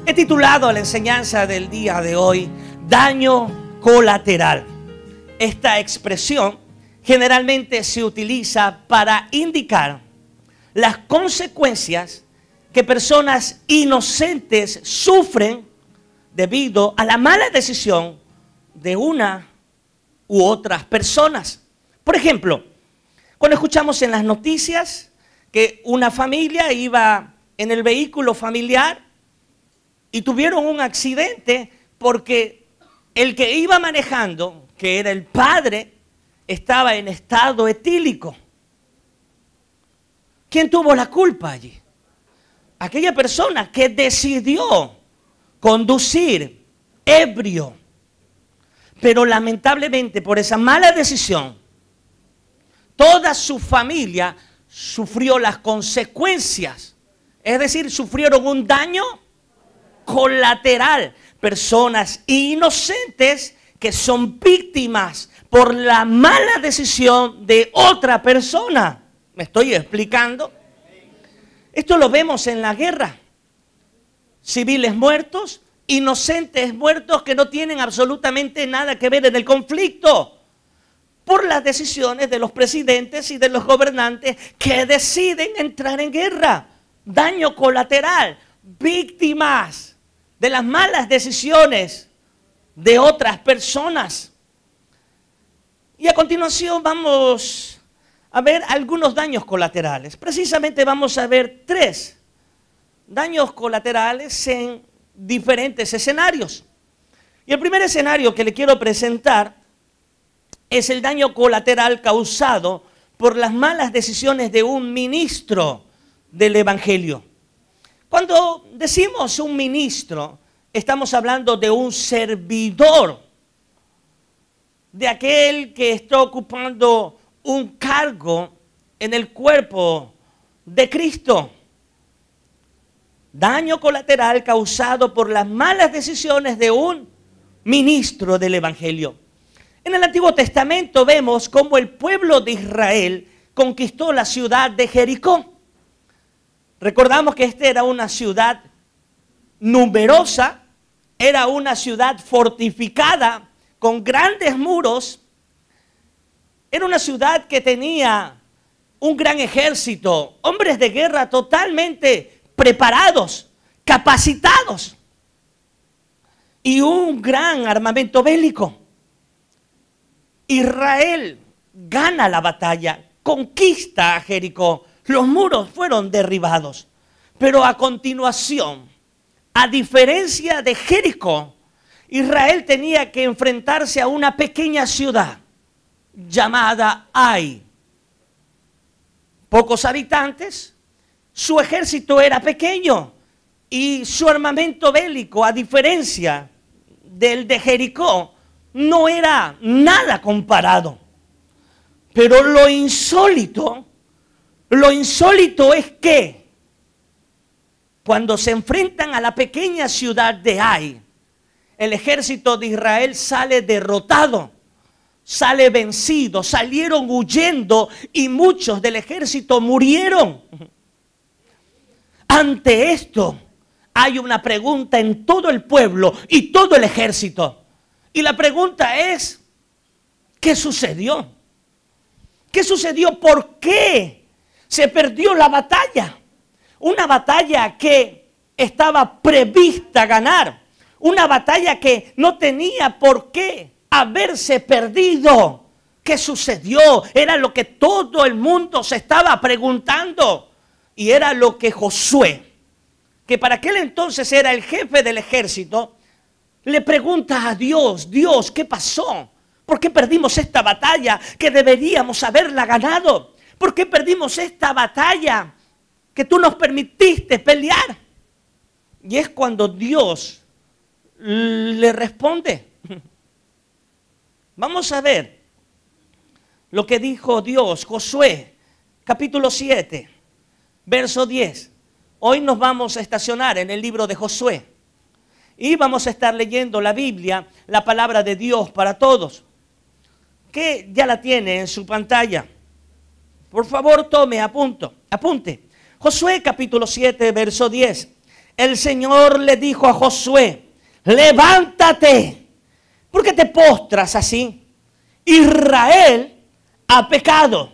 He titulado la enseñanza del día de hoy, daño colateral. Esta expresión generalmente se utiliza para indicar las consecuencias que personas inocentes sufren debido a la mala decisión de una u otras personas. Por ejemplo, cuando escuchamos en las noticias que una familia iba en el vehículo familiar y tuvieron un accidente porque el que iba manejando, que era el padre, estaba en estado etílico. ¿Quién tuvo la culpa allí? Aquella persona que decidió conducir ebrio. Pero lamentablemente por esa mala decisión, toda su familia sufrió las consecuencias. Es decir, sufrieron un daño colateral. Personas inocentes que son víctimas por la mala decisión de otra persona. ¿Me estoy explicando? Esto lo vemos en la guerra. Civiles muertos, inocentes muertos que no tienen absolutamente nada que ver en el conflicto, por las decisiones de los presidentes y de los gobernantes que deciden entrar en guerra. Daño colateral, víctimas de las malas decisiones de otras personas. Y a continuación vamos a ver algunos daños colaterales. Precisamente vamos a ver 3 daños colaterales en diferentes escenarios. Y el primer escenario que le quiero presentar es el daño colateral causado por las malas decisiones de un ministro del Evangelio. Cuando decimos un ministro, estamos hablando de un servidor, de aquel que está ocupando un cargo en el cuerpo de Cristo. Daño colateral causado por las malas decisiones de un ministro del Evangelio. En el Antiguo Testamento vemos cómo el pueblo de Israel conquistó la ciudad de Jericó. Recordamos que esta era una ciudad numerosa, era una ciudad fortificada con grandes muros, era una ciudad que tenía un gran ejército, hombres de guerra totalmente preparados, capacitados y un gran armamento bélico. Israel gana la batalla, conquista a Jericó. Los muros fueron derribados, pero a continuación, a diferencia de Jericó, Israel tenía que enfrentarse a una pequeña ciudad llamada Ai. Pocos habitantes, su ejército era pequeño y su armamento bélico, a diferencia del de Jericó, no era nada comparado. Pero lo insólito es que cuando se enfrentan a la pequeña ciudad de Ai, el ejército de Israel sale derrotado, sale vencido, salieron huyendo y muchos del ejército murieron. Ante esto hay una pregunta en todo el pueblo y todo el ejército. Y la pregunta es, ¿qué sucedió? ¿Qué sucedió? ¿Por qué se perdió la batalla? Una batalla que estaba prevista ganar. Una batalla que no tenía por qué haberse perdido. ¿Qué sucedió? Era lo que todo el mundo se estaba preguntando. Y era lo que Josué, que para aquel entonces era el jefe del ejército, le pregunta a Dios: Dios, ¿qué pasó? ¿Por qué perdimos esta batalla que deberíamos haberla ganado? ¿Por qué perdimos esta batalla que tú nos permitiste pelear? Y es cuando Dios le responde. Vamos a ver lo que dijo Dios. Josué, capítulo 7, verso 10. Hoy nos vamos a estacionar en el libro de Josué. Y vamos a estar leyendo la Biblia, la palabra de Dios para todos, que ya la tiene en su pantalla. Por favor, apunte. Josué capítulo 7, verso 10. El Señor le dijo a Josué, levántate, ¿por qué te postras así? Israel ha pecado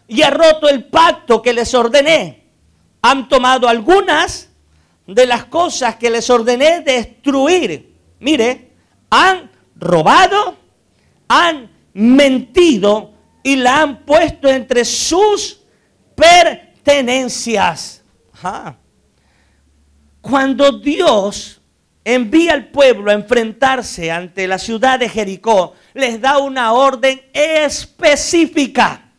y ha roto el pacto que les ordené. Han tomado algunas de las cosas que les ordené destruir. Mire, han robado, han mentido y la han puesto entre sus pertenencias. Ajá. Cuando Dios envía al pueblo a enfrentarse ante la ciudad de Jericó, les da una orden específica.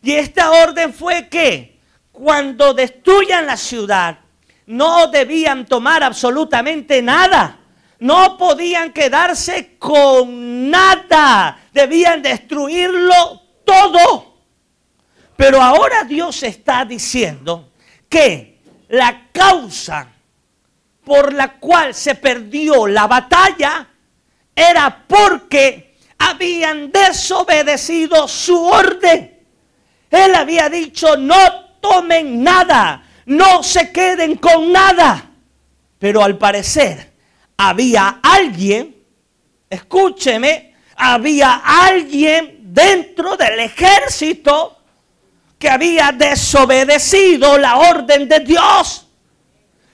Y esta orden fue que cuando destruyan la ciudad, no debían tomar absolutamente nada. No podían quedarse con nada. Debían destruirlo todo. Pero ahora Dios está diciendo que la causa por la cual se perdió la batalla era porque habían desobedecido su orden. Él había dicho, no tomen nada, no se queden con nada. Pero al parecer había alguien, escúcheme, había alguien dentro del ejército que había desobedecido la orden de Dios.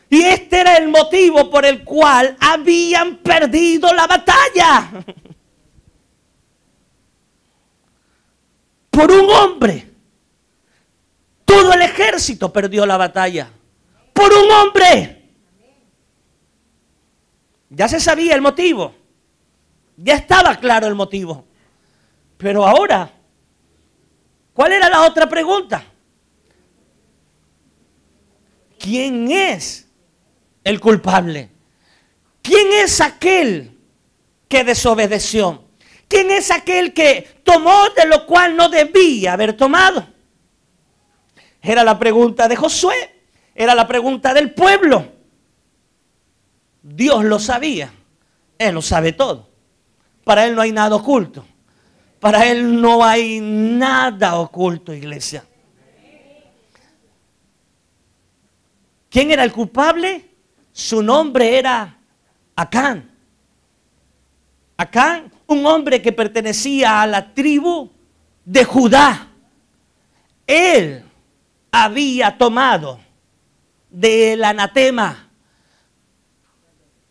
Y este era el motivo por el cual habían perdido la batalla. Por un hombre. Todo el ejército perdió la batalla. Por un hombre. Ya se sabía el motivo. Ya estaba claro el motivo. Pero ahora, ¿cuál era la otra pregunta? ¿Quién es el culpable? ¿Quién es aquel que desobedeció? ¿Quién es aquel que tomó de lo cual no debía haber tomado? Era la pregunta de Josué, era la pregunta del pueblo. Dios lo sabía, Él lo sabe todo. Para Él no hay nada oculto. Para Él no hay nada oculto, iglesia. ¿Quién era el culpable? Su nombre era Acán. Acán, un hombre que pertenecía a la tribu de Judá. Él había tomado del anatema.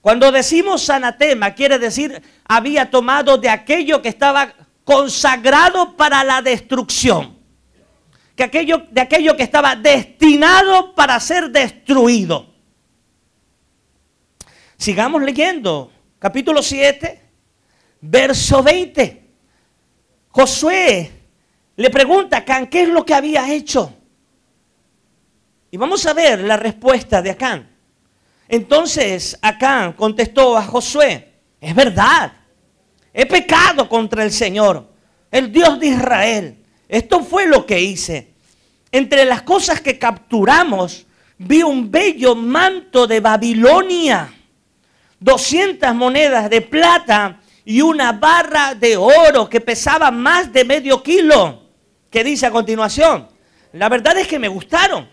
Cuando decimos anatema, quiere decir había tomado de aquello que estaba consagrado para la destrucción. De aquello que estaba destinado para ser destruido. Sigamos leyendo. Capítulo 7, verso 20. Josué le pregunta a Acán qué es lo que había hecho. Y vamos a ver la respuesta de Acán. Entonces Acán contestó a Josué, es verdad, he pecado contra el Señor, el Dios de Israel. Esto fue lo que hice. Entre las cosas que capturamos, vi un bello manto de Babilonia, 200 monedas de plata y una barra de oro que pesaba más de medio kilo. ¿Qué dice a continuación? La verdad es que me gustaron.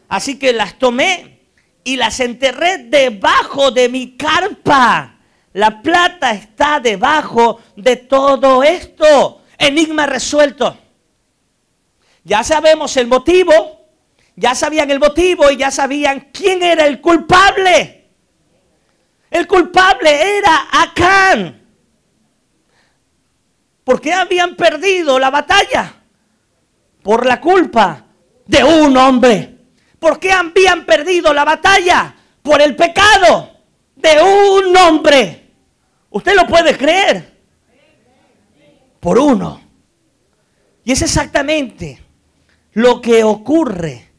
Así que las tomé y las enterré debajo de mi carpa. La plata está debajo de todo esto. Enigma resuelto. Ya sabemos el motivo. Ya sabían el motivo y ya sabían quién era el culpable. El culpable era Acán. ¿Por qué habían perdido la batalla? Por la culpa de un hombre. ¿Por qué habían perdido la batalla? Por el pecado de un hombre. ¿Usted lo puede creer? Por uno. Y es exactamente lo que ocurre,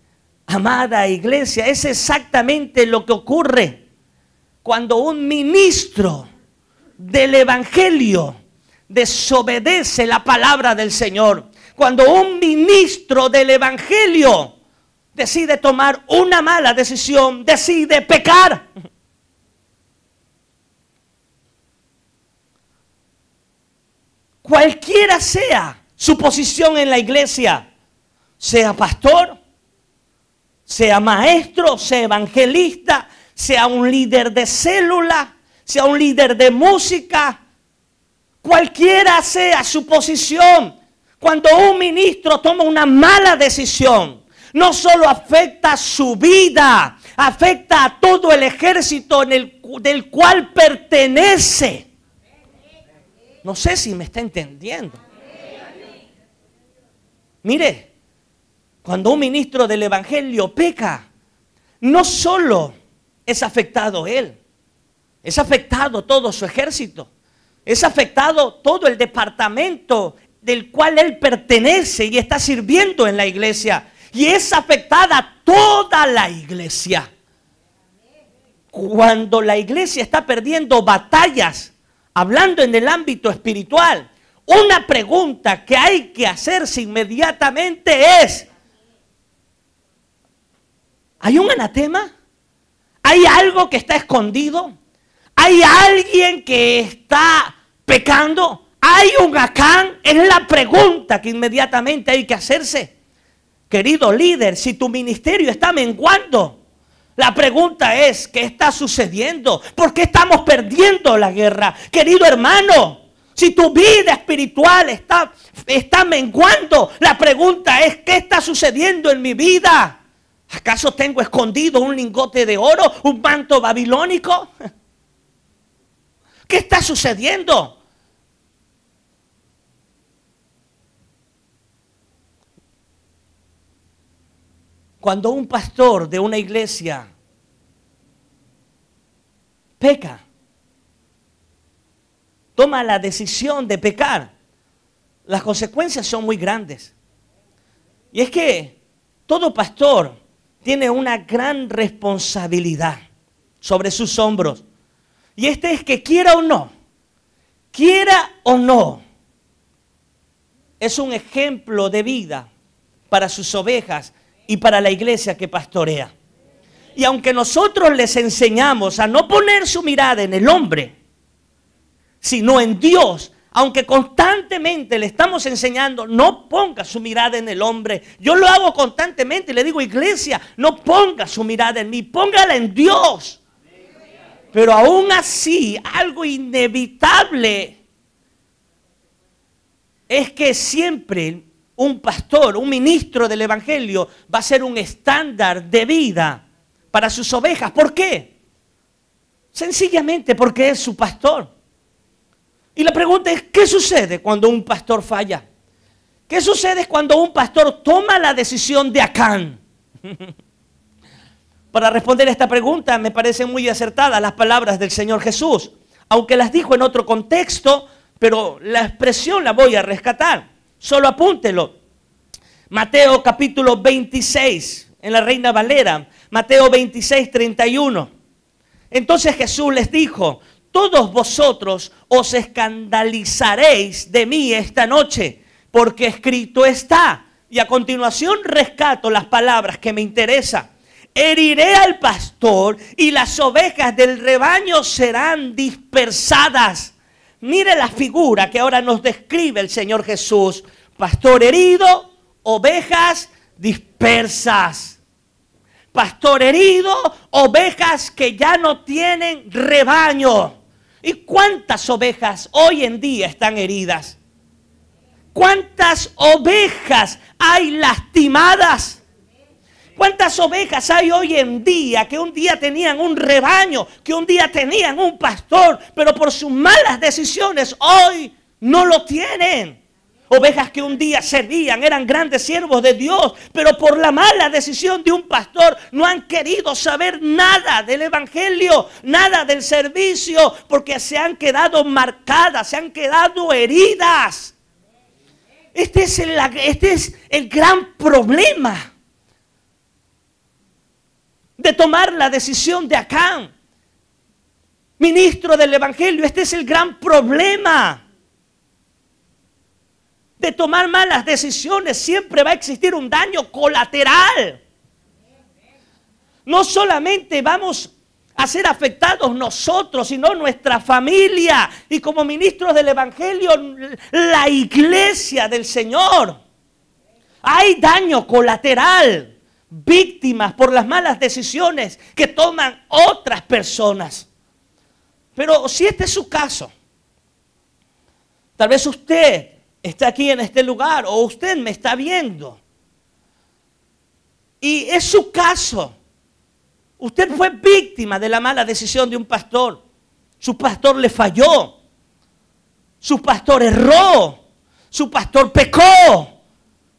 amada iglesia. Es exactamente lo que ocurre cuando un ministro del evangelio desobedece la palabra del Señor. Cuando un ministro del evangelio decide tomar una mala decisión, decide pecar. Cualquiera sea su posición en la iglesia, sea pastor, sea maestro, sea evangelista, sea un líder de célula, sea un líder de música, cualquiera sea su posición. Cuando un ministro toma una mala decisión, no solo afecta su vida, afecta a todo el ejército del cual pertenece. No sé si me está entendiendo. Mire, cuando un ministro del evangelio peca, no solo es afectado él, es afectado todo su ejército, es afectado todo el departamento del cual él pertenece y está sirviendo en la iglesia. Y es afectada toda la iglesia. Cuando la iglesia está perdiendo batallas, hablando en el ámbito espiritual, una pregunta que hay que hacerse inmediatamente es: ¿hay un anatema? ¿Hay algo que está escondido? ¿Hay alguien que está pecando? ¿Hay un Acán? Es la pregunta que inmediatamente hay que hacerse. Querido líder, si tu ministerio está menguando, la pregunta es: ¿qué está sucediendo? ¿Por qué estamos perdiendo la guerra? Querido hermano, si tu vida espiritual está menguando, la pregunta es: ¿qué está sucediendo en mi vida? ¿Acaso tengo escondido un lingote de oro, un manto babilónico? ¿Qué está sucediendo? Cuando un pastor de una iglesia peca, toma la decisión de pecar, las consecuencias son muy grandes. Y es que todo pastor tiene una gran responsabilidad sobre sus hombros. Y es que quiera o no, es un ejemplo de vida para sus ovejas y para la iglesia que pastorea. Y aunque nosotros les enseñamos a no poner su mirada en el hombre, sino en Dios, aunque constantemente le estamos enseñando: no ponga su mirada en el hombre. Yo lo hago constantemente y le digo: iglesia, no ponga su mirada en mí, póngala en Dios. Pero aún así, algo inevitable es que siempre un pastor, un ministro del evangelio va a ser un estándar de vida para sus ovejas. ¿Por qué? Sencillamente porque es su pastor. Y la pregunta es: ¿qué sucede cuando un pastor falla? ¿Qué sucede cuando un pastor toma la decisión de Acán? Para responder a esta pregunta me parecen muy acertadas las palabras del Señor Jesús, aunque las dijo en otro contexto, pero la expresión la voy a rescatar. Solo apúntelo. Mateo capítulo 26, en la Reina Valera, Mateo 26, 31. Entonces Jesús les dijo: todos vosotros os escandalizaréis de mí esta noche, porque escrito está. Y a continuación rescato las palabras que me interesan. Heriré al pastor y las ovejas del rebaño serán dispersadas. Mire la figura que ahora nos describe el Señor Jesús. Pastor herido, ovejas dispersas. Pastor herido, ovejas que ya no tienen rebaño. ¿Y cuántas ovejas hoy en día están heridas? ¿Cuántas ovejas hay lastimadas? ¿Cuántas ovejas hay hoy en día que un día tenían un rebaño, que un día tenían un pastor, pero por sus malas decisiones hoy no lo tienen? Ovejas que un día servían, eran grandes siervos de Dios, pero por la mala decisión de un pastor no han querido saber nada del evangelio, nada del servicio, porque se han quedado marcadas, se han quedado heridas. Este es el gran problema de tomar la decisión de Acán, ministro del evangelio. Este es el gran problema de tomar malas decisiones. Siempre va a existir un daño colateral. No solamente vamos a ser afectados nosotros, sino nuestra familia, y como ministros del evangelio, la iglesia del Señor. Hay daño colateral, víctimas por las malas decisiones que toman otras personas. Pero si este es su caso, tal vez usted está aquí en este lugar o usted me está viendo y es su caso. Usted fue víctima de la mala decisión de un pastor. Su pastor le falló. Su pastor erró. Su pastor pecó.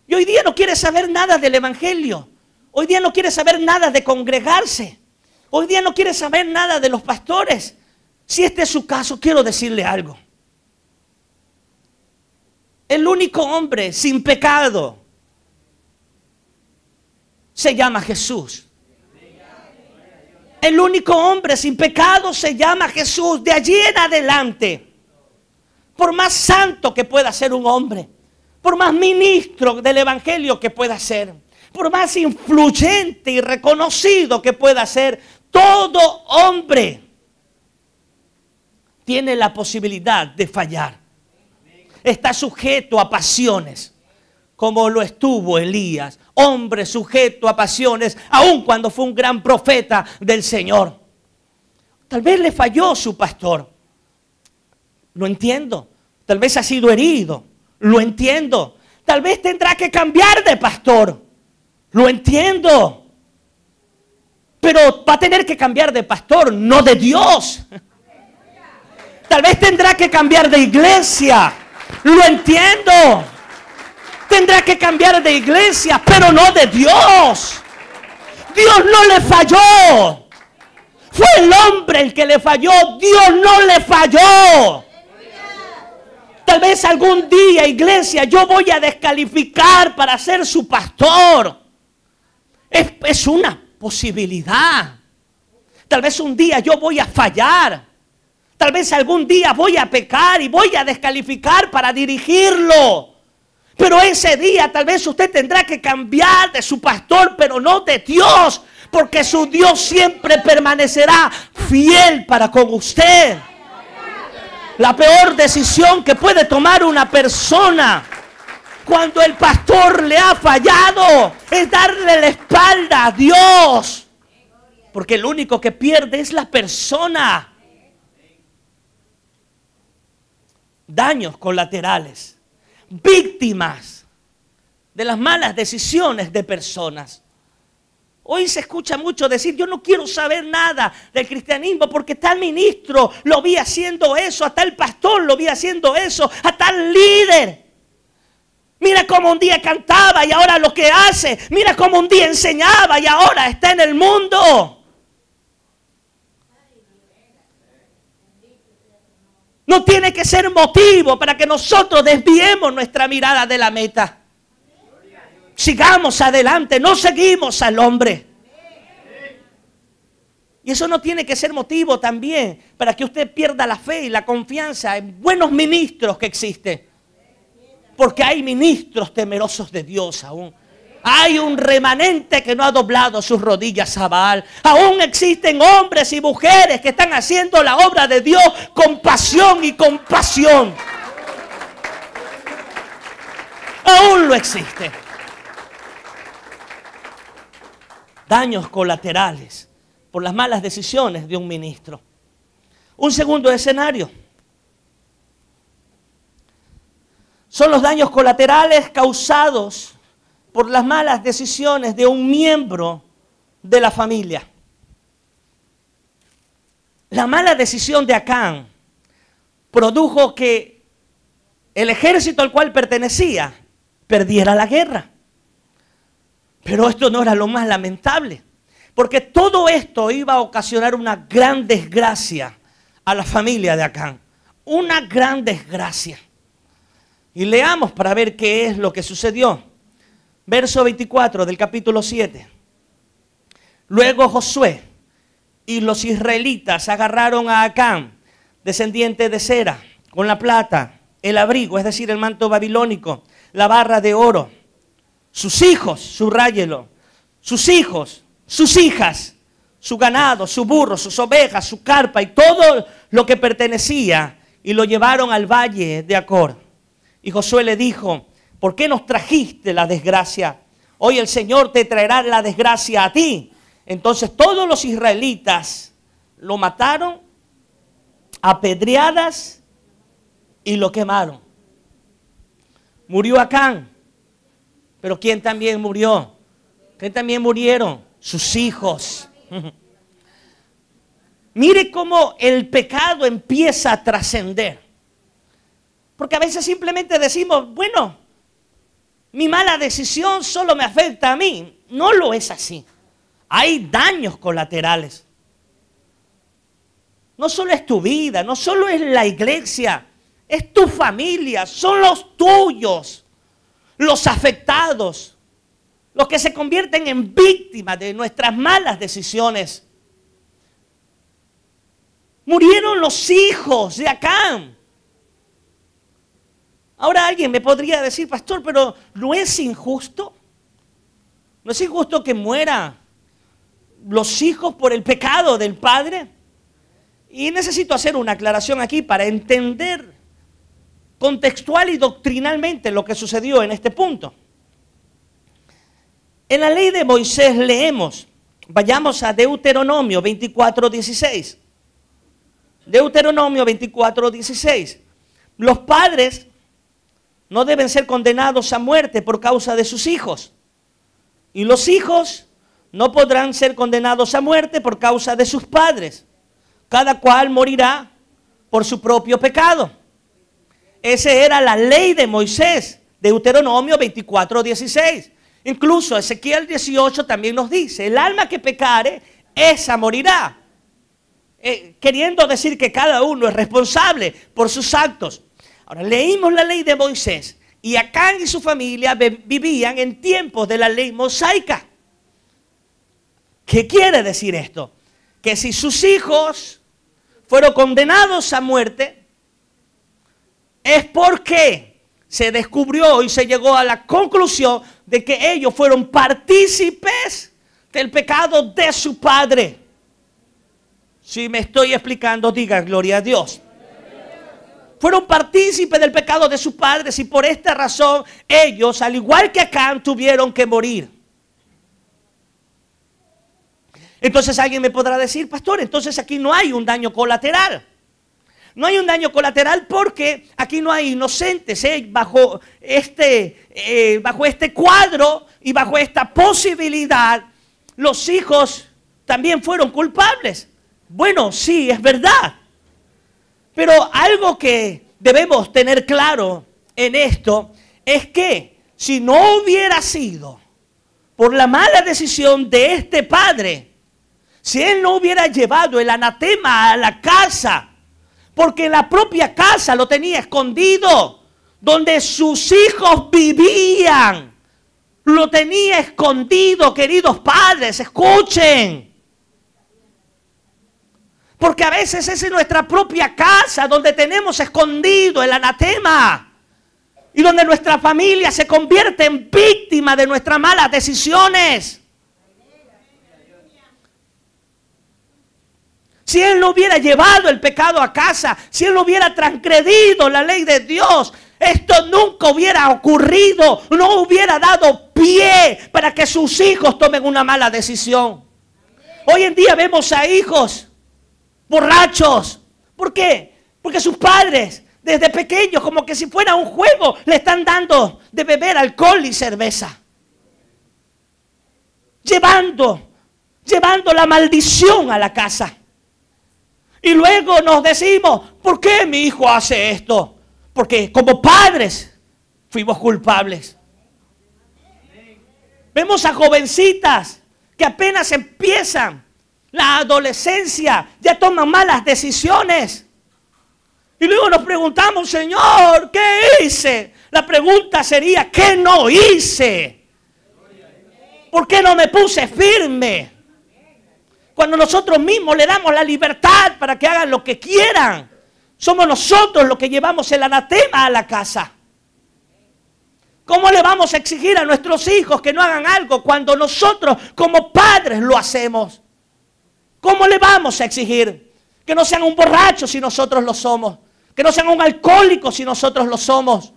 Y hoy día no quiere saber nada del evangelio. Hoy día no quiere saber nada de congregarse. Hoy día no quiere saber nada de los pastores. Si este es su caso, quiero decirle algo. El único hombre sin pecado se llama Jesús. El único hombre sin pecado se llama Jesús. De allí en adelante, por más santo que pueda ser un hombre, por más ministro del evangelio que pueda ser, por más influyente y reconocido que pueda ser, todo hombre tiene la posibilidad de fallar. Está sujeto a pasiones, como lo estuvo Elías, hombre sujeto a pasiones, aun cuando fue un gran profeta del Señor. Tal vez le falló su pastor, lo entiendo. Tal vez ha sido herido, lo entiendo. Tal vez tendrá que cambiar de pastor, lo entiendo. Pero va a tener que cambiar de pastor, no de Dios. Tal vez tendrá que cambiar de iglesia, lo entiendo. Tendrá que cambiar de iglesia, pero no de Dios. Dios no le falló. Fue el hombre el que le falló. Dios no le falló. Tal vez algún día, iglesia, yo voy a descalificar para ser su pastor. Es una posibilidad. Tal vez un día yo voy a fallar. Tal vez algún día voy a pecar y voy a descalificar para dirigirlo. Pero ese día tal vez usted tendrá que cambiar de su pastor, pero no de Dios. Porque su Dios siempre permanecerá fiel para con usted. La peor decisión que puede tomar una persona cuando el pastor le ha fallado es darle la espalda a Dios. Porque el único que pierde es la persona. Daños colaterales, víctimas de las malas decisiones de personas. Hoy se escucha mucho decir, yo no quiero saber nada del cristianismo porque tal ministro lo vi haciendo eso, a tal pastor lo vi haciendo eso, a tal líder. Mira cómo un día cantaba y ahora lo que hace. Mira cómo un día enseñaba y ahora está en el mundo. No tiene que ser motivo para que nosotros desviemos nuestra mirada de la meta. Sigamos adelante, no seguimos al hombre. Y eso no tiene que ser motivo también para que usted pierda la fe y la confianza en buenos ministros que existen. Porque hay ministros temerosos de Dios aún. Hay un remanente que no ha doblado sus rodillas a Baal. Aún existen hombres y mujeres que están haciendo la obra de Dios con pasión y con pasión. Aún lo existe. Daños colaterales por las malas decisiones de un ministro. Un segundo escenario. Son los daños colaterales causados por las malas decisiones de un miembro de la familia. La mala decisión de Acán produjo que el ejército al cual pertenecía perdiera la guerra. Pero esto no era lo más lamentable, porque todo esto iba a ocasionar una gran desgracia a la familia de Acán. Una gran desgracia. Y leamos para ver qué es lo que sucedió. Verso 24 del capítulo 7. Luego Josué y los israelitas agarraron a Acán, descendiente de Zera, con la plata, el abrigo, es decir, el manto babilónico, la barra de oro, sus hijos, subráyelo, sus hijos, sus hijas, su ganado, su burro, sus ovejas, su carpa y todo lo que pertenecía, y lo llevaron al valle de Acor. Y Josué le dijo, ¿Por qué nos trajiste la desgracia? Hoy el Señor te traerá la desgracia a ti. Entonces todos los israelitas lo mataron a pedradas y lo quemaron. Murió Acán. Pero ¿quién también murió? ¿Quién también murieron? Sus hijos. Mire cómo el pecado empieza a trascender. Porque a veces simplemente decimos, bueno, mi mala decisión solo me afecta a mí. No lo es así. Hay daños colaterales. No solo es tu vida, no solo es la iglesia, es tu familia, son los tuyos, los afectados, los que se convierten en víctimas de nuestras malas decisiones. Murieron los hijos de Acán. Ahora alguien me podría decir, pastor, pero ¿no es injusto? ¿No es injusto que mueran los hijos por el pecado del padre? Y necesito hacer una aclaración aquí para entender contextual y doctrinalmente lo que sucedió en este punto. En la ley de Moisés leemos, vayamos a Deuteronomio 24:16. Deuteronomio 24:16. Los padres no deben ser condenados a muerte por causa de sus hijos. Y los hijos no podrán ser condenados a muerte por causa de sus padres. Cada cual morirá por su propio pecado. Esa era la ley de Moisés, Deuteronomio 24:16. Incluso Ezequiel 18 también nos dice, el alma que pecare, esa morirá. Queriendo decir que cada uno es responsable por sus actos. Ahora, leímos la ley de Moisés y Acán y su familia vivían en tiempos de la ley mosaica. ¿Qué quiere decir esto? Que si sus hijos fueron condenados a muerte, es porque se descubrió y se llegó a la conclusión de que ellos fueron partícipes del pecado de su padre. Si me estoy explicando, digan gloria a Dios. Fueron partícipes del pecado de sus padres y por esta razón ellos, al igual que Acán, tuvieron que morir. Entonces alguien me podrá decir, pastor, entonces aquí no hay un daño colateral. No hay un daño colateral porque aquí no hay inocentes. Bajo este cuadro y bajo esta posibilidad, los hijos también fueron culpables. Bueno, sí, es verdad. Pero algo que debemos tener claro en esto es que si no hubiera sido por la mala decisión de este padre, si él no hubiera llevado el anatema a la casa, porque en la propia casa lo tenía escondido, donde sus hijos vivían, lo tenía escondido, queridos padres, escuchen. Porque a veces es en nuestra propia casa donde tenemos escondido el anatema y donde nuestra familia se convierte en víctima de nuestras malas decisiones. Si él no hubiera llevado el pecado a casa, si él no hubiera transgredido la ley de Dios, esto nunca hubiera ocurrido, no hubiera dado pie para que sus hijos tomen una mala decisión. Hoy en día vemos a hijos borrachos. ¿Por qué? Porque sus padres, desde pequeños, como que si fuera un juego, le están dando de beber alcohol y cerveza. Llevando la maldición a la casa. Y luego nos decimos, ¿por qué mi hijo hace esto? Porque como padres fuimos culpables. Vemos a jovencitas que apenas empiezan la adolescencia, ya toman malas decisiones. Y luego nos preguntamos, Señor, ¿qué hice? La pregunta sería, ¿qué no hice? ¿Por qué no me puse firme? Cuando nosotros mismos le damos la libertad para que hagan lo que quieran, somos nosotros los que llevamos el anatema a la casa. ¿Cómo le vamos a exigir a nuestros hijos que no hagan algo cuando nosotros como padres lo hacemos? ¿Cómo le vamos a exigir que no sean un borracho si nosotros lo somos? Que no sean un alcohólico si nosotros lo somos.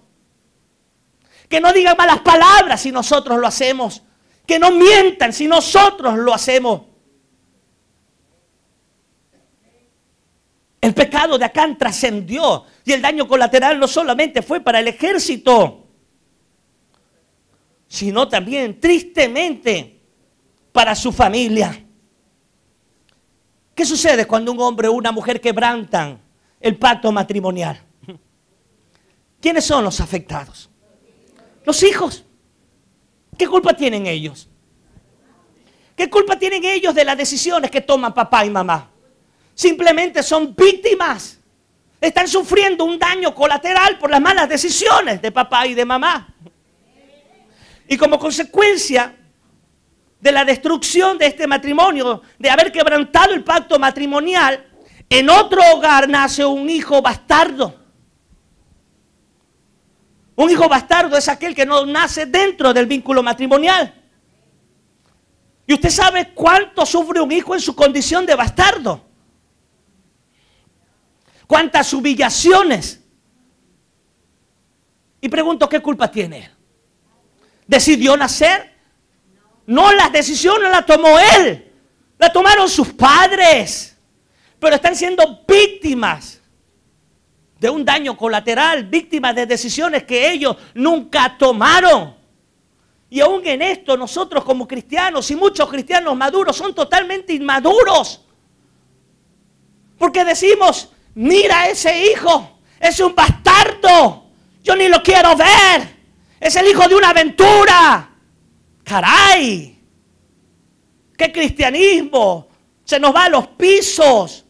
Que no digan malas palabras si nosotros lo hacemos. Que no mientan si nosotros lo hacemos. El pecado de Acán trascendió y el daño colateral no solamente fue para el ejército, sino también, tristemente, para su familia. ¿Qué sucede cuando un hombre o una mujer quebrantan el pacto matrimonial? ¿Quiénes son los afectados? Los hijos. ¿Qué culpa tienen ellos? ¿Qué culpa tienen ellos de las decisiones que toman papá y mamá? Simplemente son víctimas. Están sufriendo un daño colateral por las malas decisiones de papá y de mamá. Y como consecuencia de la destrucción de este matrimonio, de haber quebrantado el pacto matrimonial, en otro hogar nace un hijo bastardo. Un hijo bastardo es aquel que no nace dentro del vínculo matrimonial. ¿Y usted sabe cuánto sufre un hijo en su condición de bastardo? ¿Cuántas humillaciones? Y pregunto, ¿qué culpa tiene él? ¿Decidió nacer? No, las decisiones las tomó él. La tomaron sus padres. Pero están siendo víctimas de un daño colateral, víctimas de decisiones que ellos nunca tomaron. Y aún en esto nosotros como cristianos y muchos cristianos maduros son totalmente inmaduros. Porque decimos, mira ese hijo, es un bastardo, yo ni lo quiero ver, es el hijo de una aventura. ¡Caray! ¡Qué cristianismo! Se nos va a los pisos,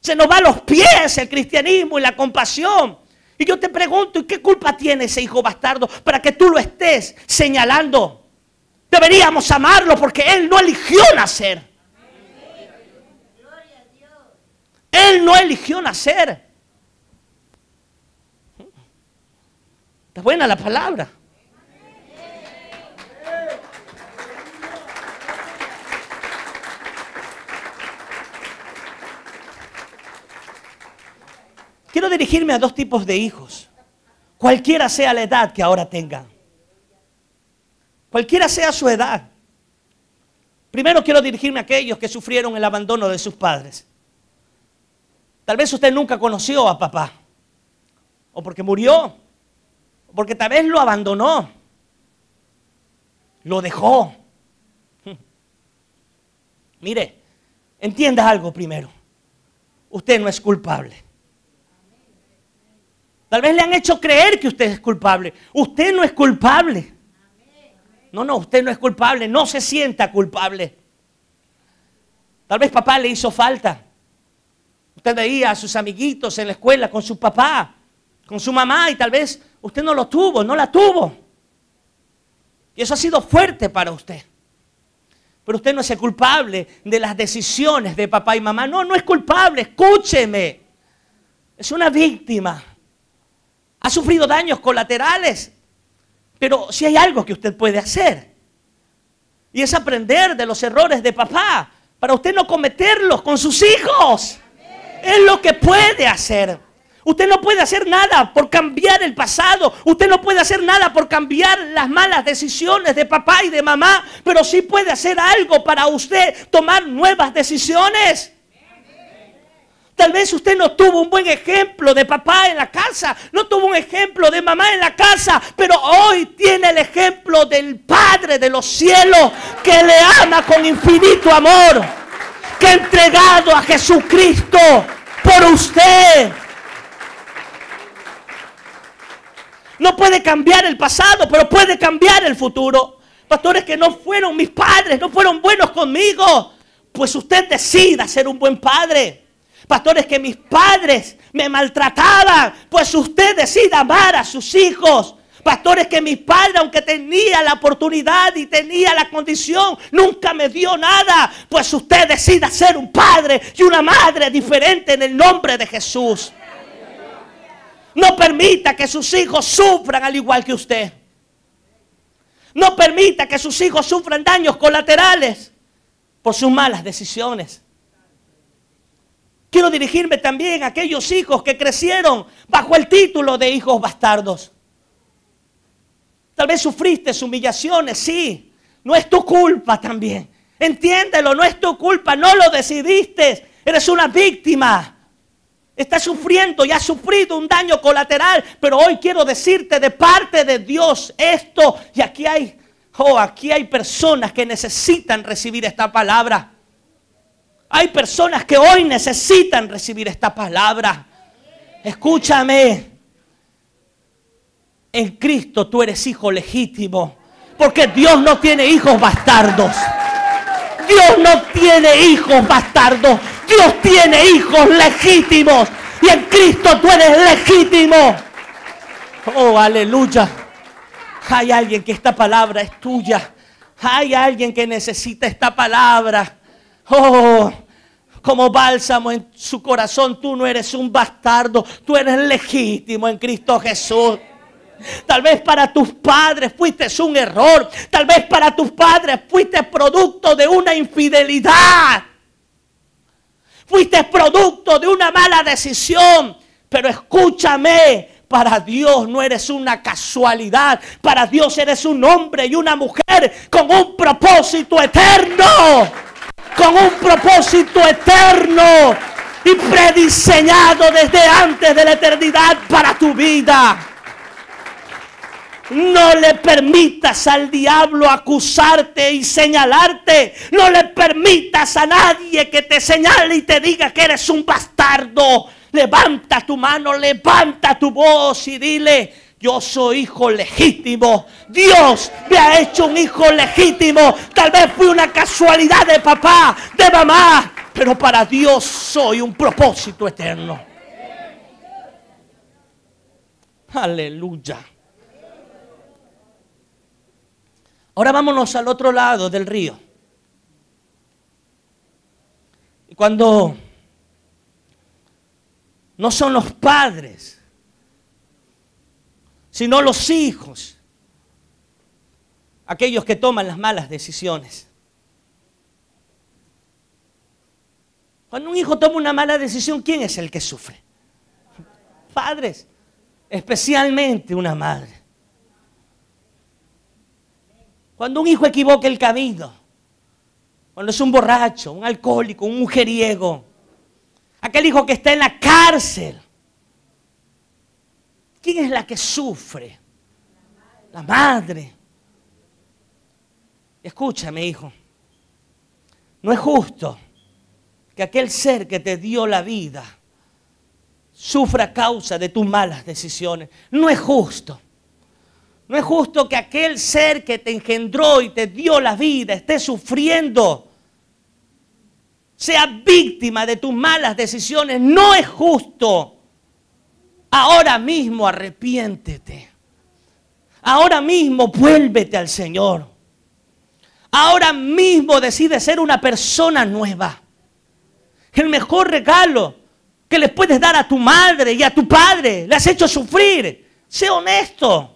se nos va a los pies el cristianismo y la compasión. Y yo te pregunto, ¿y qué culpa tiene ese hijo bastardo para que tú lo estés señalando? Deberíamos amarlo porque él no eligió nacer. Él no eligió nacer. Está buena la palabra. Quiero dirigirme a dos tipos de hijos, cualquiera sea la edad que ahora tengan, cualquiera sea su edad. Primero quiero dirigirme a aquellos que sufrieron el abandono de sus padres. Tal vez usted nunca conoció a papá, o porque murió, o porque tal vez lo abandonó, lo dejó. Mire, entienda algo primero, usted no es culpable. Tal vez le han hecho creer que usted es culpable. Usted no es culpable. No, usted no es culpable. No se sienta culpable. Tal vez papá le hizo falta. Usted veía a sus amiguitos en la escuela con su papá, con su mamá, y tal vez usted no lo tuvo, no la tuvo. Y eso ha sido fuerte para usted. Pero usted no es el culpable de las decisiones de papá y mamá. No es culpable. Escúcheme. Es una víctima. Ha sufrido daños colaterales, pero si hay algo que usted puede hacer, y es aprender de los errores de papá, para usted no cometerlos con sus hijos. Es lo que puede hacer. Usted no puede hacer nada por cambiar el pasado, usted no puede hacer nada por cambiar las malas decisiones de papá y de mamá, pero sí puede hacer algo para usted tomar nuevas decisiones. Tal vez usted no tuvo un buen ejemplo de papá en la casa, no tuvo un ejemplo de mamá en la casa, pero hoy tiene el ejemplo del Padre de los cielos que le ama con infinito amor, que ha entregado a Jesucristo por usted. No puede cambiar el pasado, pero puede cambiar el futuro. Pastores, que no fueron mis padres, no fueron buenos conmigo, pues usted decida ser un buen padre. Pastores, que mis padres me maltrataban, pues usted decida amar a sus hijos. Pastores, que mis padres, aunque tenía la oportunidad y tenía la condición, nunca me dio nada, pues usted decida ser un padre y una madre diferente en el nombre de Jesús. No permita que sus hijos sufran al igual que usted. No permita que sus hijos sufran daños colaterales por sus malas decisiones. Quiero dirigirme también a aquellos hijos que crecieron bajo el título de hijos bastardos. Tal vez sufriste humillaciones, sí. No es tu culpa también. Entiéndelo, no es tu culpa, no lo decidiste. Eres una víctima. Estás sufriendo y has sufrido un daño colateral. Pero hoy quiero decirte de parte de Dios esto. Y aquí hay personas que necesitan recibir esta palabra. Hay personas que hoy necesitan recibir esta palabra. Escúchame. En Cristo tú eres hijo legítimo. Porque Dios no tiene hijos bastardos. Dios no tiene hijos bastardos. Dios tiene hijos legítimos. Y en Cristo tú eres legítimo. Oh, aleluya. Hay alguien que esta palabra es tuya. Hay alguien que necesita esta palabra. Oh, como bálsamo en su corazón. Tú no eres un bastardo. Tú eres legítimo en Cristo Jesús. Tal vez para tus padres fuiste un error. Tal vez para tus padres fuiste producto de una infidelidad. Fuiste producto de una mala decisión. Pero escúchame, para Dios no eres una casualidad. Para Dios eres un hombre y una mujer con un propósito eterno. Con un propósito eterno. Y prediseñado desde antes de la eternidad para tu vida. No le permitas al diablo acusarte y señalarte. No le permitas a nadie que te señale y te diga que eres un bastardo. Levanta tu mano, levanta tu voz y dile: yo soy hijo legítimo. Dios me ha hecho un hijo legítimo. Tal vez fue una casualidad de papá, de mamá, pero para Dios soy un propósito eterno. Aleluya. Ahora vámonos al otro lado del río. Y cuando no son los padres, sino los hijos, aquellos que toman las malas decisiones. Cuando un hijo toma una mala decisión, ¿quién es el que sufre? Padres, especialmente una madre. Cuando un hijo equivoca el camino, cuando es un borracho, un alcohólico, un mujeriego, aquel hijo que está en la cárcel, ¿quién es la que sufre? La madre. Escúchame, hijo, no es justo que aquel ser que te dio la vida sufra a causa de tus malas decisiones. No es justo. No es justo que aquel ser que te engendró y te dio la vida esté sufriendo, sea víctima de tus malas decisiones. No es justo. Ahora mismo arrepiéntete. Ahora mismo vuélvete al Señor. Ahora mismo decide ser una persona nueva. El mejor regalo que le puedes dar a tu madre y a tu padre, le has hecho sufrir. Sé honesto.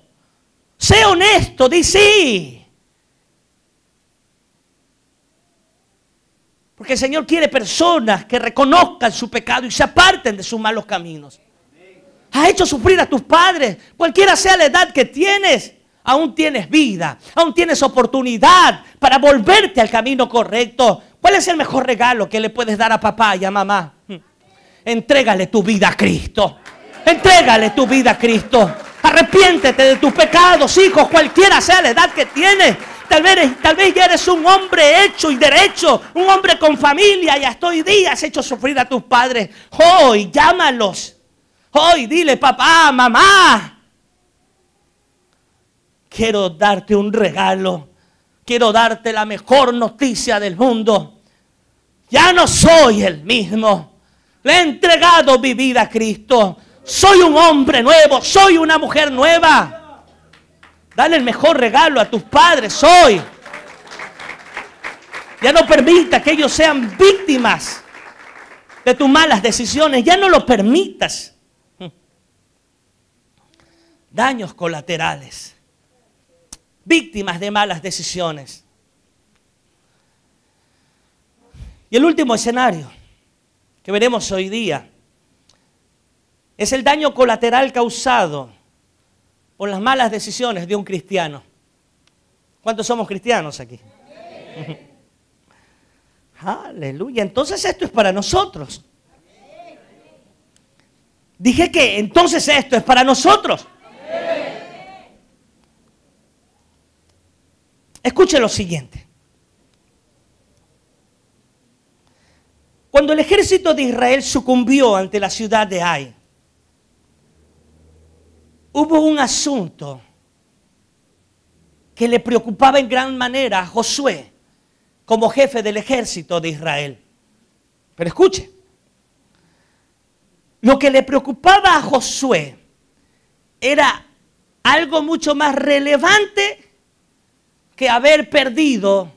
Sé honesto, di sí. Porque el Señor quiere personas que reconozcan su pecado y se aparten de sus malos caminos. Has hecho sufrir a tus padres, cualquiera sea la edad que tienes. Aún tienes vida, aún tienes oportunidad para volverte al camino correcto. ¿Cuál es el mejor regalo que le puedes dar a papá y a mamá? Entrégale tu vida a Cristo. Entrégale tu vida a Cristo. Arrepiéntete de tus pecados, hijos, cualquiera sea la edad que tienes. Tal vez ya eres un hombre hecho y derecho, un hombre con familia y hasta hoy día has hecho sufrir a tus padres. Hoy llámalos. Hoy dile: papá, mamá, quiero darte un regalo. Quiero darte la mejor noticia del mundo. Ya no soy el mismo. Le he entregado mi vida a Cristo. Soy un hombre nuevo, soy una mujer nueva. Dale el mejor regalo a tus padres hoy. Ya no permita que ellos sean víctimas de tus malas decisiones. Ya no lo permitas. Daños colaterales. Víctimas de malas decisiones. Y el último escenario que veremos hoy día es el daño colateral causado por las malas decisiones de un cristiano. ¿Cuántos somos cristianos aquí? Aleluya. Entonces esto es para nosotros. Dije que entonces esto es para nosotros. Escuche lo siguiente. Cuando el ejército de Israel sucumbió ante la ciudad de Ai, hubo un asunto que le preocupaba en gran manera a Josué como jefe del ejército de Israel. Pero escuche, lo que le preocupaba a Josué era algo mucho más relevante que haber perdido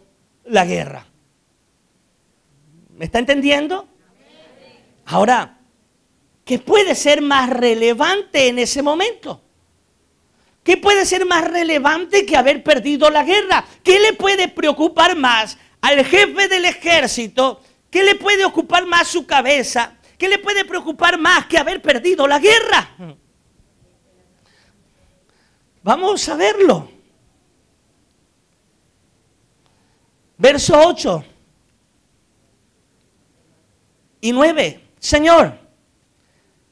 la guerra. ¿Me está entendiendo? Ahora, ¿qué puede ser más relevante en ese momento? ¿Qué puede ser más relevante que haber perdido la guerra? ¿Qué le puede preocupar más al jefe del ejército? ¿Qué le puede ocupar más su cabeza? ¿Qué le puede preocupar más que haber perdido la guerra? Vamos a verlo. Verso 8 y 9. Señor,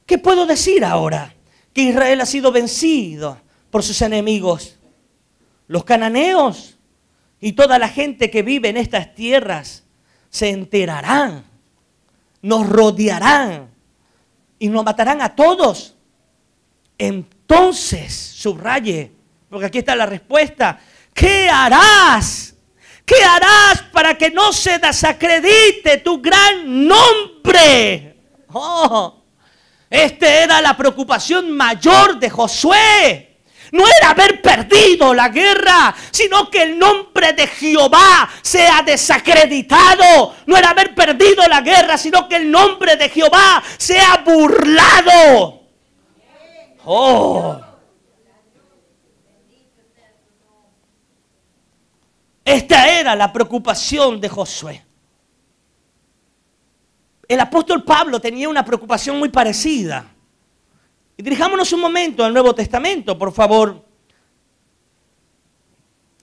¿qué puedo decir ahora que Israel ha sido vencido por sus enemigos? Los cananeos y toda la gente que vive en estas tierras se enterarán, nos rodearán y nos matarán a todos. Entonces, subraye, porque aquí está la respuesta. ¿Qué harás? ¿Qué harás para que no se desacredite tu gran nombre? Esta era la preocupación mayor de Josué. No era haber perdido la guerra, sino que el nombre de Jehová sea desacreditado. No era haber perdido la guerra, sino que el nombre de Jehová sea burlado. Esta era la preocupación de Josué. El apóstol Pablo tenía una preocupación muy parecida. Y dirijámonos un momento al Nuevo Testamento, por favor.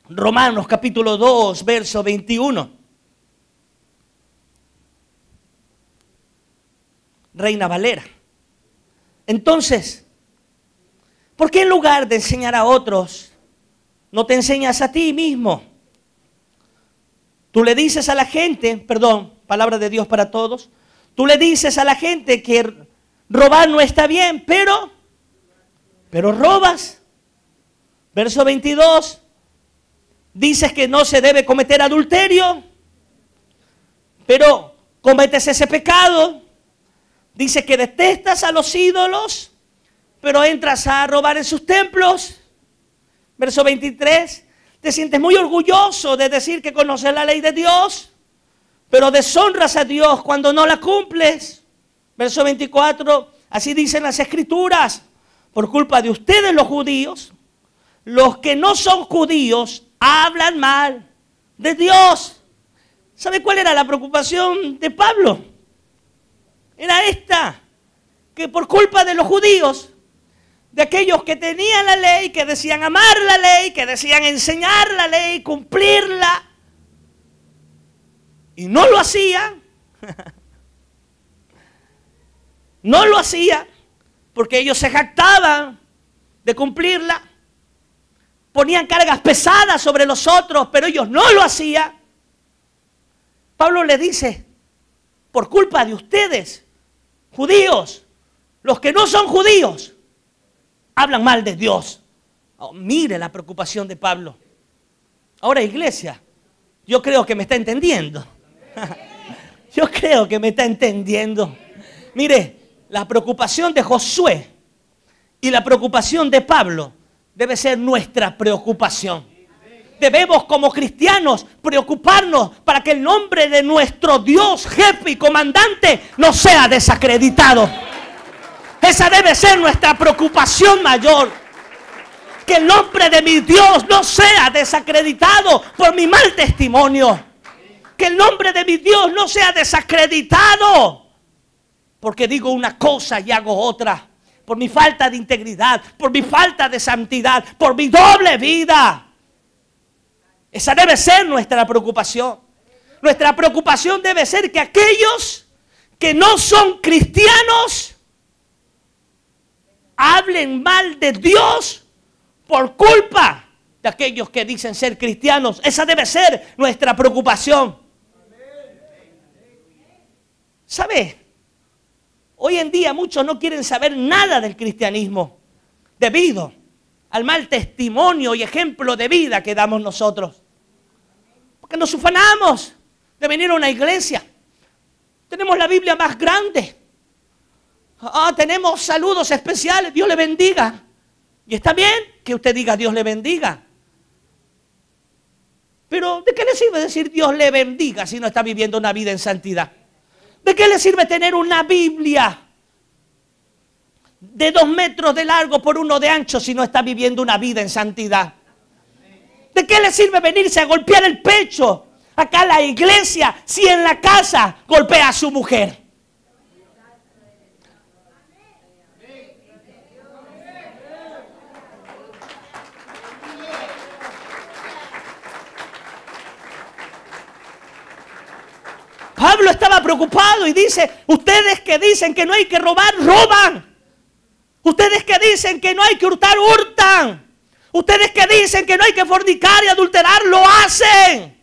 Romanos capítulo 2, verso 21. Reina Valera. Entonces, ¿por qué en lugar de enseñar a otros, no te enseñas a ti mismo? Tú le dices a la gente, palabra de Dios para todos. Tú le dices a la gente que robar no está bien, pero robas. Verso 22, dices que no se debe cometer adulterio, pero cometes ese pecado. Dices que detestas a los ídolos, pero entras a robar en sus templos. Verso 23, te sientes muy orgulloso de decir que conoces la ley de Dios, pero deshonras a Dios cuando no la cumples. Verso 24, así dicen las Escrituras, por culpa de ustedes los judíos, los que no son judíos hablan mal de Dios. ¿Sabe cuál era la preocupación de Pablo? Era esta, que por culpa de los judíos, de aquellos que tenían la ley, que decían amar la ley, que decían enseñar la ley, cumplirla, y no lo hacían. No lo hacían porque ellos se jactaban de cumplirla. Ponían cargas pesadas sobre los otros, pero ellos no lo hacían. Pablo le dice, por culpa de ustedes, judíos, los que no son judíos, hablan mal de Dios. Mire la preocupación de Pablo. Ahora, iglesia, yo creo que me está entendiendo. Yo creo que me está entendiendo. Mire, la preocupación de Josué y la preocupación de Pablo debe ser nuestra preocupación. Debemos como cristianos preocuparnos para que el nombre de nuestro Dios, jefe y comandante no sea desacreditado. Esa debe ser nuestra preocupación mayor. Que el nombre de mi Dios no sea desacreditado por mi mal testimonio. Que el nombre de mi Dios no sea desacreditado porque digo una cosa y hago otra. por mi falta de integridad, por mi falta de santidad, por mi doble vida. Esa debe ser nuestra preocupación. Nuestra preocupación debe ser que aquellos que no son cristianos hablen mal de Dios por culpa de aquellos que dicen ser cristianos. Esa debe ser nuestra preocupación. ¿Sabe? Hoy en día muchos no quieren saber nada del cristianismo debido al mal testimonio y ejemplo de vida que damos nosotros. Porque nos ufanamos de venir a una iglesia. Tenemos la Biblia más grande. Tenemos saludos especiales. Dios le bendiga. Y está bien que usted diga Dios le bendiga. Pero ¿de qué le sirve decir Dios le bendiga si no está viviendo una vida en santidad? ¿De qué le sirve tener una Biblia de 2 metros de largo por 1 de ancho si no está viviendo una vida en santidad? ¿De qué le sirve venirse a golpear el pecho acá a la iglesia si en la casa golpea a su mujer? Pablo estaba preocupado y dice, ustedes que dicen que no hay que robar, roban. Ustedes que dicen que no hay que hurtar, hurtan. Ustedes que dicen que no hay que fornicar y adulterar, lo hacen.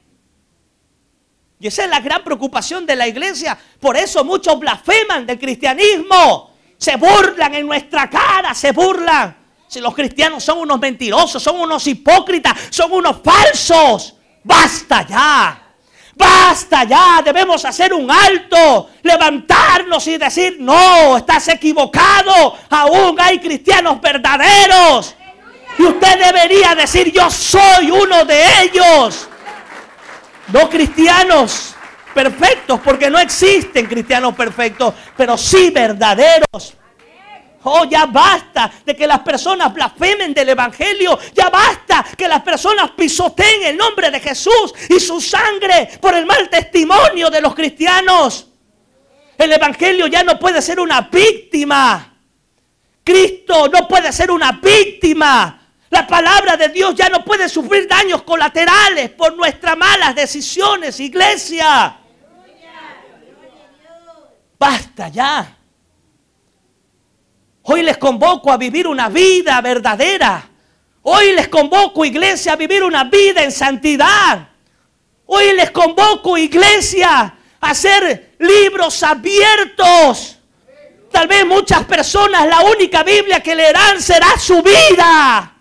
Y esa es la gran preocupación de la iglesia. Por eso muchos blasfeman del cristianismo. Se burlan en nuestra cara, se burlan. Si los cristianos son unos mentirosos, son unos hipócritas, son unos falsos. ¡Basta ya! Basta ya, debemos hacer un alto, levantarnos y decir, no, estás equivocado, aún hay cristianos verdaderos. Y usted debería decir, yo soy uno de ellos. No cristianos perfectos, porque no existen cristianos perfectos, pero sí verdaderos. Oh, ya basta de que las personas blasfemen del evangelio. Ya basta que las personas pisoteen el nombre de Jesús y su sangre por el mal testimonio de los cristianos. El evangelio ya no puede ser una víctima. Cristo no puede ser una víctima. La palabra de Dios ya no puede sufrir daños colaterales por nuestras malas decisiones, iglesia. Basta ya. Hoy les convoco a vivir una vida verdadera. Hoy les convoco, iglesia, a vivir una vida en santidad. Hoy les convoco, iglesia, a hacer libros abiertos. Tal vez muchas personas la única Biblia que leerán será su vida.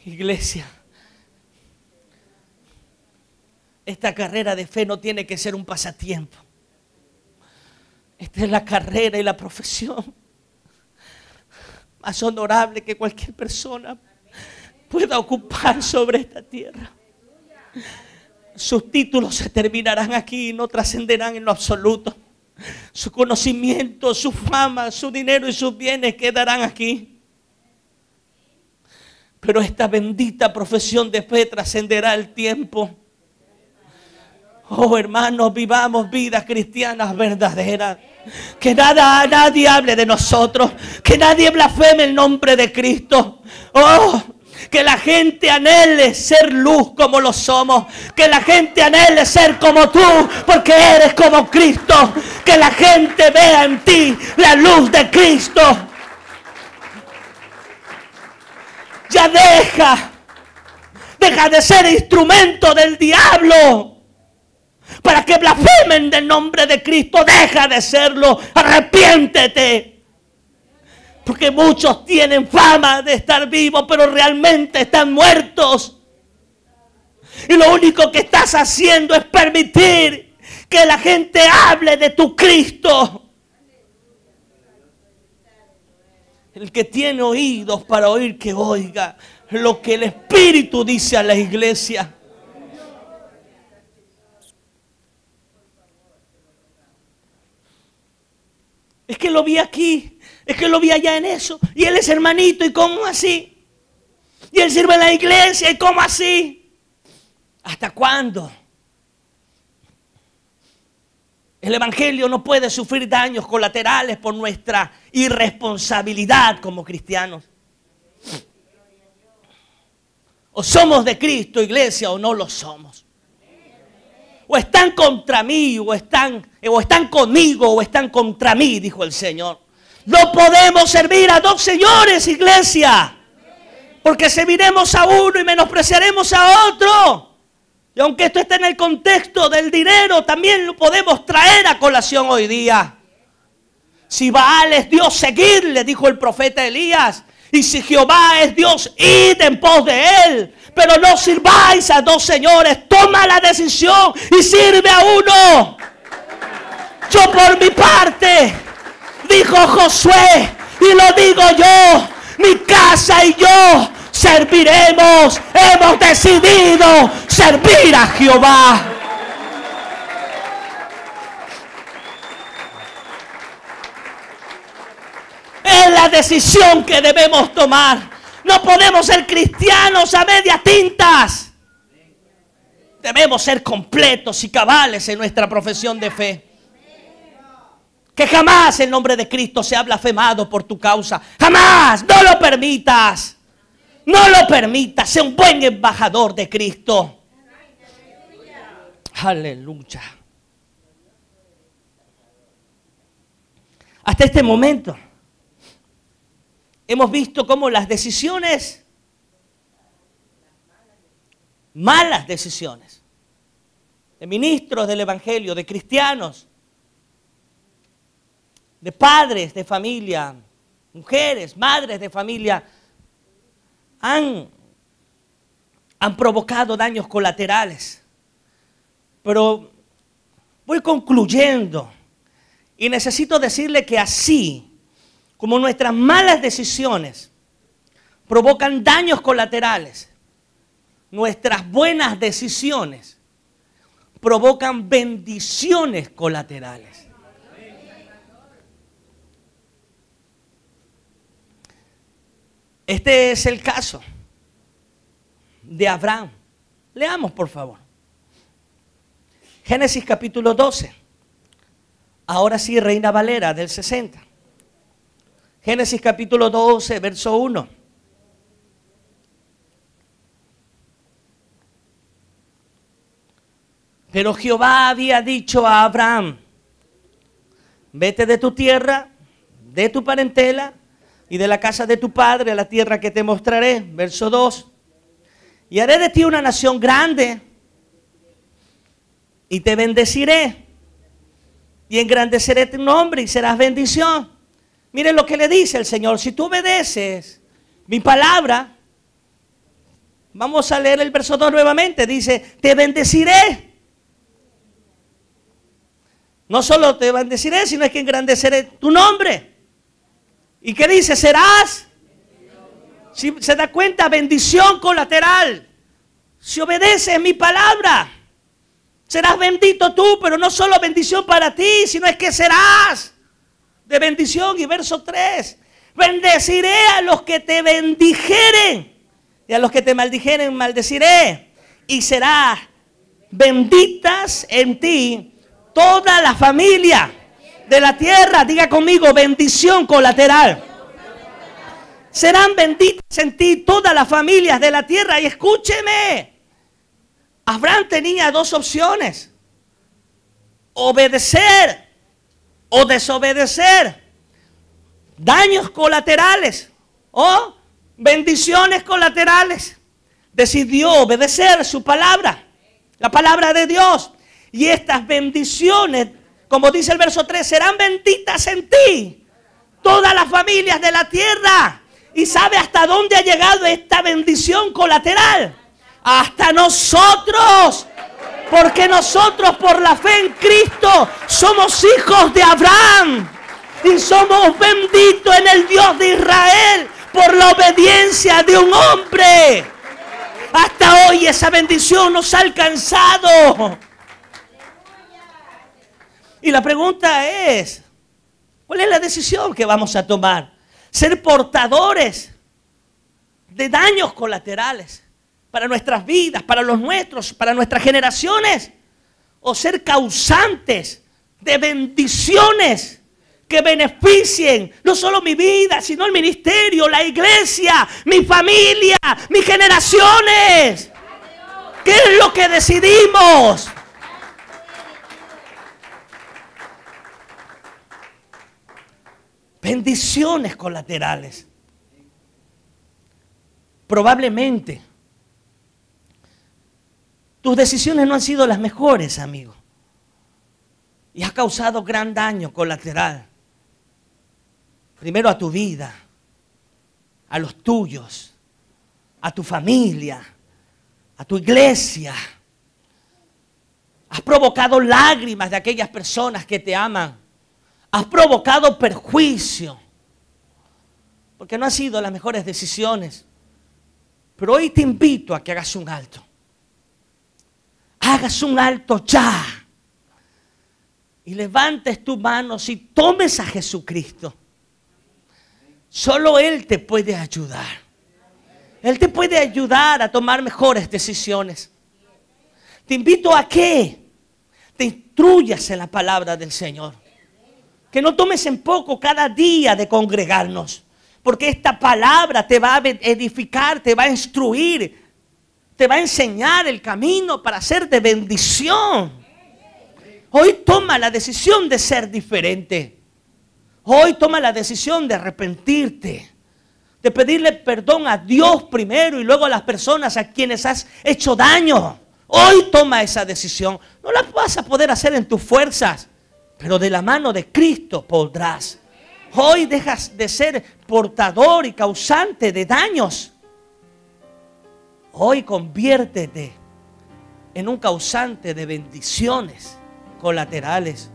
Iglesia, esta carrera de fe no tiene que ser un pasatiempo. Esta es la carrera y la profesión más honorable que cualquier persona pueda ocupar sobre esta tierra. Sus títulos se terminarán aquí y no trascenderán en lo absoluto. Su conocimiento, su fama, su dinero y sus bienes quedarán aquí. Pero esta bendita profesión de fe trascenderá el tiempo. Oh, hermanos, vivamos vidas cristianas verdaderas. Que nadie hable de nosotros. Que nadie blasfeme el nombre de Cristo. Oh, que la gente anhele ser luz como lo somos. Que la gente anhele ser como tú, porque eres como Cristo. Que la gente vea en ti la luz de Cristo. Ya deja de ser instrumento del diablo para que blasfemen del nombre de Cristo. Deja de serlo, arrepiéntete. Porque muchos tienen fama de estar vivos, pero realmente están muertos. Y lo único que estás haciendo es permitir Que la gente hable de tu Cristo. El que tiene oídos para oír, que oiga lo que el Espíritu dice a la iglesia. Es que lo vi aquí, es que lo vi allá en eso. Y él es hermanito, ¿y cómo así? Y él sirve en la iglesia, ¿y cómo así? ¿Hasta cuándo? El evangelio no puede sufrir daños colaterales por nuestra irresponsabilidad como cristianos. O somos de Cristo, iglesia, o no lo somos. O están contra mí, o están conmigo, o están contra mí, dijo el Señor. No podemos servir a dos señores, iglesia. Porque serviremos a uno y menospreciaremos a otro. Y aunque esto esté en el contexto del dinero, también lo podemos traer a colación hoy día. Si Baal es Dios, seguidle, dijo el profeta Elías. Y si Jehová es Dios, id en pos de él. Pero no sirváis a dos señores. Toma la decisión y sirve a uno. Yo por mi parte, dijo Josué, y lo digo yo, mi casa y yo serviremos. Hemos decidido servir a Jehová. Es la decisión que debemos tomar. No podemos ser cristianos a medias tintas. Debemos ser completos y cabales en nuestra profesión de fe. Que jamás el nombre de Cristo sea blasfemado por tu causa. Jamás. No lo permitas. No lo permitas. Sé un buen embajador de Cristo. Aleluya. Hasta este momento hemos visto cómo las decisiones, malas decisiones, de ministros del evangelio, de cristianos, de padres de familia, mujeres, madres de familia, han provocado daños colaterales. Pero voy concluyendo y necesito decirle que así como nuestras malas decisiones provocan daños colaterales, nuestras buenas decisiones provocan bendiciones colaterales. Este es el caso de Abraham. Leamos, por favor. Génesis capítulo 12. Ahora sí, Reina Valera del 60. Génesis capítulo 12, verso 1. Pero Jehová había dicho a Abraham: vete de tu tierra, de tu parentela y de la casa de tu padre a la tierra que te mostraré. Verso 2. Y haré de ti una nación grande y te bendeciré y engrandeceré tu nombre y serás bendición. Miren lo que le dice el Señor: si tú obedeces mi palabra, vamos a leer el verso 2 nuevamente, dice, te bendeciré. No solo te bendeciré, sino es que engrandeceré tu nombre. ¿Y qué dice? Serás, si se da cuenta, bendición colateral. Si obedeces mi palabra, serás bendito tú, pero no solo bendición para ti, sino es que serás de bendición. Y verso 3, bendeciré a los que te bendijeren y a los que te maldijeren maldeciré. Y será benditas en ti toda la familia de la tierra. Diga conmigo, bendición colateral. Serán benditas en ti todas las familias de la tierra. Y escúcheme, Abraham tenía dos opciones: obedecer o desobedecer. Daños colaterales o bendiciones colaterales. Decidió obedecer su palabra, la palabra de Dios. Y estas bendiciones, como dice el verso 3, serán benditas en ti todas las familias de la tierra. ¿Y sabe hasta dónde ha llegado esta bendición colateral? Hasta nosotros. Porque nosotros por la fe en Cristo somos hijos de Abraham. Y somos benditos en el Dios de Israel por la obediencia de un hombre. Hasta hoy esa bendición nos ha alcanzado. Y la pregunta es, ¿cuál es la decisión que vamos a tomar? ¿Ser portadores de daños colaterales para nuestras vidas, para los nuestros, para nuestras generaciones? ¿O ser causantes de bendiciones que beneficien no solo mi vida, sino el ministerio, la iglesia, mi familia, mis generaciones? ¿Qué es lo que decidimos? Bendiciones colaterales. Probablemente tus decisiones no han sido las mejores, amigo, y has causado gran daño colateral. Primero a tu vida, a los tuyos, a tu familia, a tu iglesia. Has provocado lágrimas de aquellas personas que te aman. Has provocado perjuicio, porque no han sido las mejores decisiones. Pero hoy te invito a que hagas un alto. Hagas un alto ya. Y levantes tus manos y tomes a Jesucristo. Solo Él te puede ayudar. Él te puede ayudar a tomar mejores decisiones. Te invito a que te instruyas en la palabra del Señor. Que no tomes en poco cada día de congregarnos. Porque esta palabra te va a edificar, te va a instruir, te va a enseñar el camino para ser de bendición. Hoy toma la decisión de ser diferente. Hoy toma la decisión de arrepentirte, de pedirle perdón a Dios primero y luego a las personas a quienes has hecho daño. Hoy toma esa decisión. No la vas a poder hacer en tus fuerzas, pero de la mano de Cristo podrás. Hoy dejas de ser portador y causante de daños. Hoy conviértete en un causante de bendiciones colaterales.